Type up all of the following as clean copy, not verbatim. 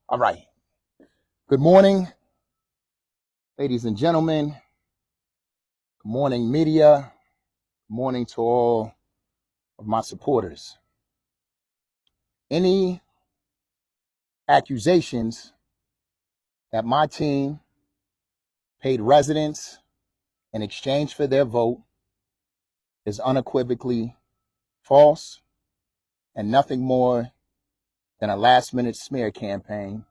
All right. Good morning, ladies and gentlemen. Good morning, media. Good morning to all of my supporters. Any accusations that my team paid residents in exchange for their vote is unequivocally false and nothing more than a last-minute smear campaign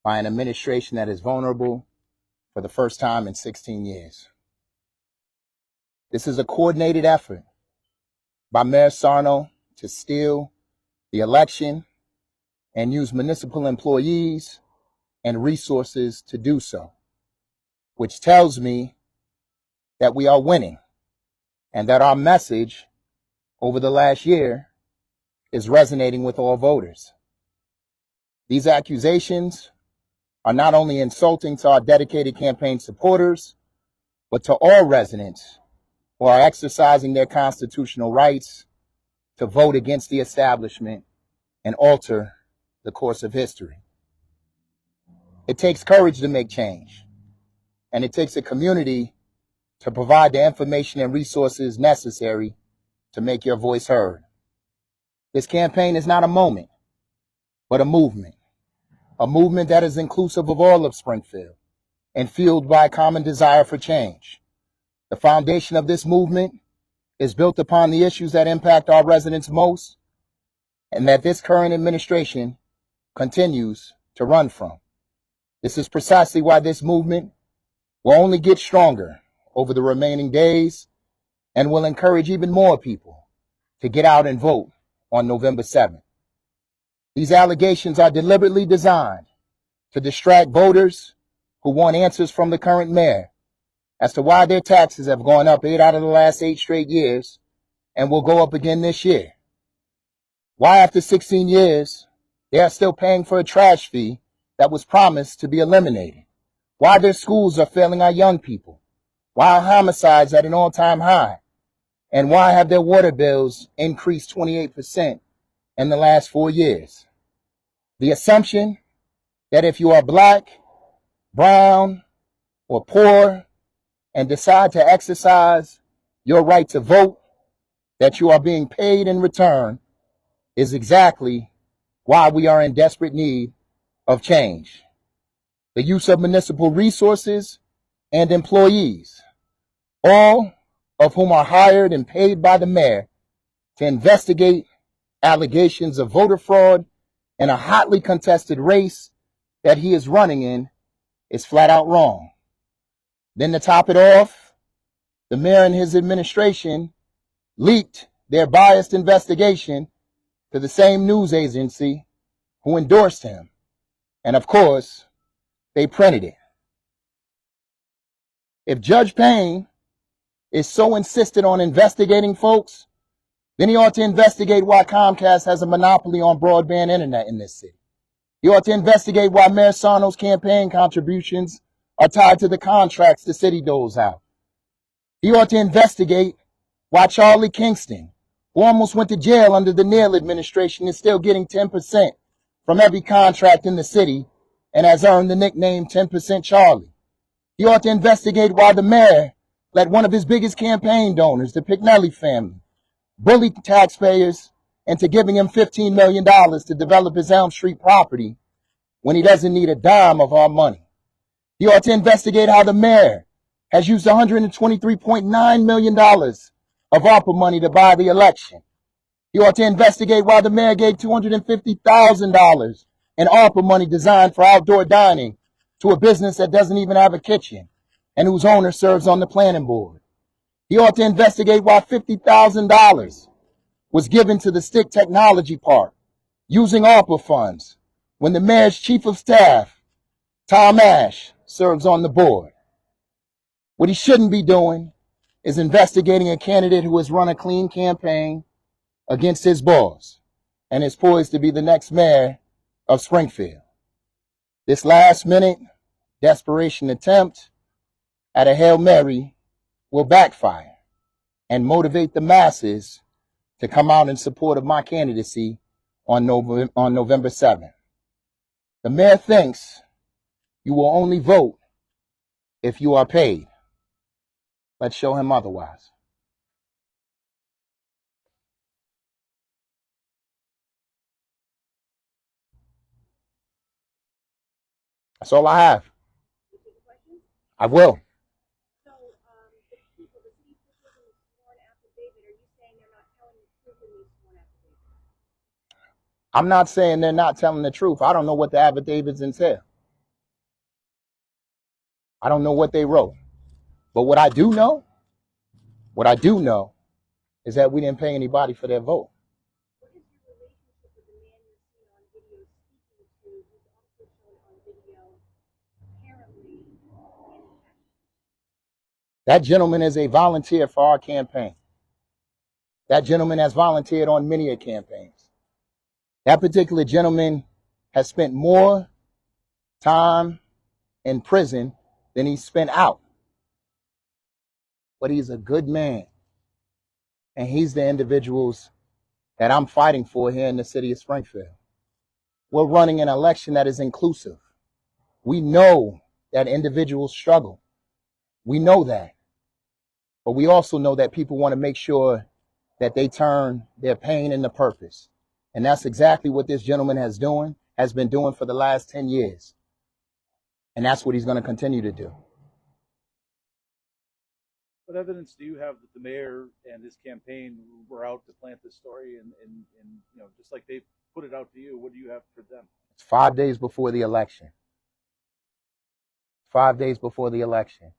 by an administration that is vulnerable for the first time in 16 years. This is a coordinated effort by Mayor Sarno to steal the election and use municipal employees and resources to do so, which tells me that we are winning and that our message over the last year is resonating with all voters. These accusations are not only insulting to our dedicated campaign supporters, but to all residents who are exercising their constitutional rights to vote against the establishment and alter the course of history. It takes courage to make change, and it takes a community to provide the information and resources necessary to make your voice heard. This campaign is not a moment, but a movement that is inclusive of all of Springfield and fueled by a common desire for change. The foundation of this movement is built upon the issues that impact our residents most and that this current administration continues to run from. This is precisely why this movement will only get stronger over the remaining days and will encourage even more people to get out and vote on November 7th. These allegations are deliberately designed to distract voters who want answers from the current mayor as to why their taxes have gone up 8 out of the last 8 straight years and will go up again this year. Why after 16 years, they are still paying for a trash fee that was promised to be eliminated. Why their schools are failing our young people. Why are homicides at an all-time high. And why have their water bills increased 28% in the last 4 years. The assumption that if you are black, brown, or poor and decide to exercise your right to vote, that you are being paid in return is exactly why we are in desperate need of change. The use of municipal resources and employees, all of whom are hired and paid by the mayor to investigate allegations of voter fraud in a hotly contested race that he is running in, is flat out wrong. Then to top it off, the mayor and his administration leaked their biased investigation to the same news agency who endorsed him. And of course, they printed it. If Judge Payne is so insistent on investigating folks, then he ought to investigate why Comcast has a monopoly on broadband internet in this city. He ought to investigate why Mayor Sarno's campaign contributions are tied to the contracts the city doles out. He ought to investigate why Charlie Kingston, who almost went to jail under the Neal administration, is still getting 10% from every contract in the city and has earned the nickname 10% Charlie. He ought to investigate why the mayor let one of his biggest campaign donors, the Pignelli family, bully taxpayers into giving him $15 million to develop his Elm Street property when he doesn't need a dime of our money. He ought to investigate how the mayor has used $123.9 million of ARPA money to buy the election. He ought to investigate why the mayor gave $250,000 in ARPA money designed for outdoor dining to a business that doesn't even have a kitchen and whose owner serves on the planning board. He ought to investigate why $50,000 was given to the Stick Technology Park using ARPA funds when the mayor's chief of staff, Tom Ash, serves on the board. What he shouldn't be doing is investigating a candidate who has run a clean campaign against his boss and is poised to be the next mayor of Springfield. This last-minute desperation attempt at a Hail Mary will backfire and motivate the masses to come out in support of my candidacy on November 7th. The mayor thinks you will only vote if you are paid. Let's show him otherwise. That's all I have. I will. So, the people, the city officials in the sworn affidavit, are you saying they're not telling the truth in these sworn affidavits? I'm not saying they're not telling the truth. I don't know what the affidavits entail. I don't know what they wrote. But what I do know is that we didn't pay anybody for their vote. What is your relationship with the man you're seeing on video speaking to, who's also shown on video apparently? That gentleman is a volunteer for our campaign. That gentleman has volunteered on many campaigns. That particular gentleman has spent more time in prison than he spent out. But he's a good man. And he's the individuals that I'm fighting for here in the city of Springfield. We're running an election that is inclusive. We know that individuals struggle. We know that. But we also know that people want to make sure that they turn their pain into purpose. And that's exactly what this gentleman has been doing for the last 10 years. And that's what he's going to continue to do. What evidence do you have that the mayor and his campaign were out to plant this story and you know, just like they put it out to you, what do you have for them? It's 5 days before the election. 5 days before the election.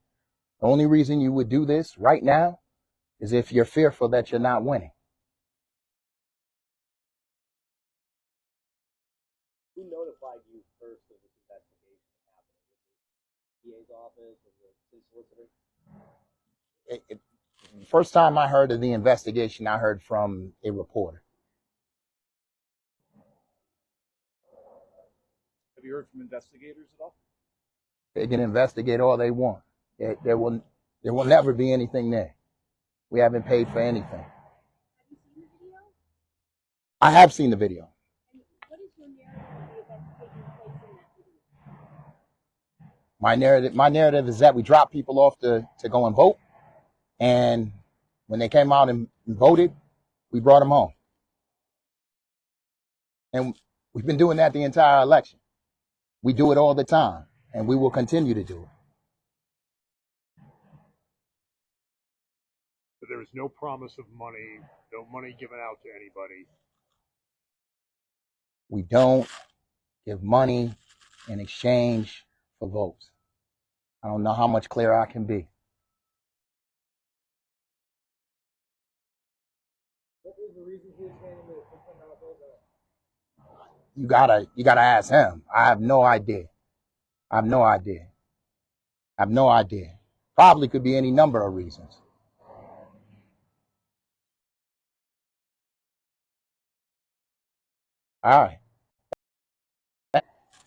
The only reason you would do this right now is if you're fearful that you're not winning. Who notified you first of this investigation happening? Was it the DA's office or the city solicitor? The first time I heard of the investigation, I heard from a reporter. Have you heard from investigators at all? They can investigate all they want. There will never be anything there. We haven't paid for anything. Have you seen the video? I have seen the video. And what is your narrative that's taking place in that My video? narrative is that we dropped people off to go and vote. And when they came out and voted, we brought them home. And we've been doing that the entire election. We do it all the time, and we will continue to do it. But there was no promise of money, no money given out to anybody. We don't give money in exchange for votes. I don't know how much clearer I can be. What was the reason he was handing the $10 bills out? You gotta ask him. I have no idea. Probably could be any number of reasons. All right.